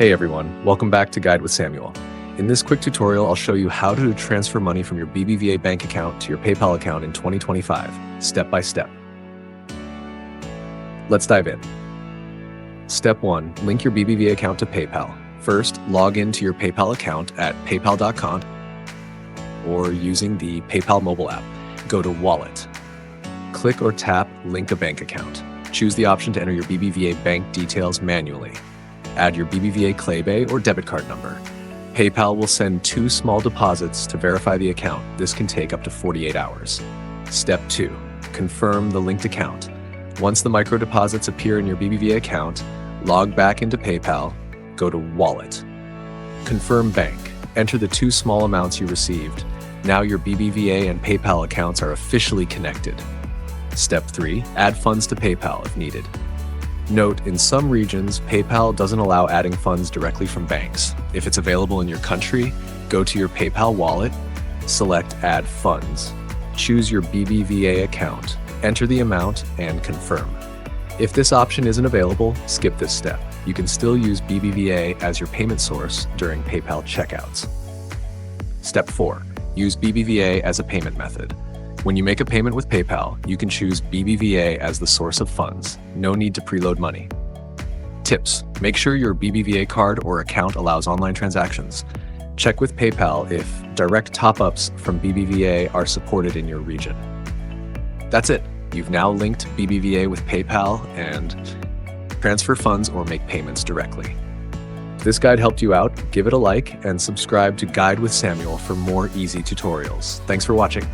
Hey everyone, welcome back to Guide with Samuel. In this quick tutorial, I'll show you how to transfer money from your BBVA bank account to your PayPal account in 2025, step by step. Let's dive in. Step 1. Link your BBVA account to PayPal. First, log into your PayPal account at paypal.com or using the PayPal mobile app. Go to Wallet. Click or tap Link a bank account. Choose the option to enter your BBVA bank details manually. Add your BBVA Claybay or debit card number. PayPal will send 2 small deposits to verify the account. This can take up to 48 hours. Step 2. Confirm the linked account. Once the micro deposits appear in your BBVA account, log back into PayPal, go to Wallet. Confirm bank. Enter the 2 small amounts you received. Now your BBVA and PayPal accounts are officially connected. Step 3. Add funds to PayPal if needed. Note, in some regions, PayPal doesn't allow adding funds directly from banks. If it's available in your country, go to your PayPal wallet, select Add Funds. Choose your BBVA account, enter the amount, and confirm. If this option isn't available, skip this step. You can still use BBVA as your payment source during PayPal checkouts. Step 4. Use BBVA as a payment method. When you make a payment with PayPal, you can choose BBVA as the source of funds. No need to preload money. Tips: make sure your BBVA card or account allows online transactions. Check with PayPal if direct top-ups from BBVA are supported in your region. That's it. You've now linked BBVA with PayPal and transfer funds or make payments directly. If this guide helped you out, give it a like and subscribe to Guide with Samuel for more easy tutorials. Thanks for watching.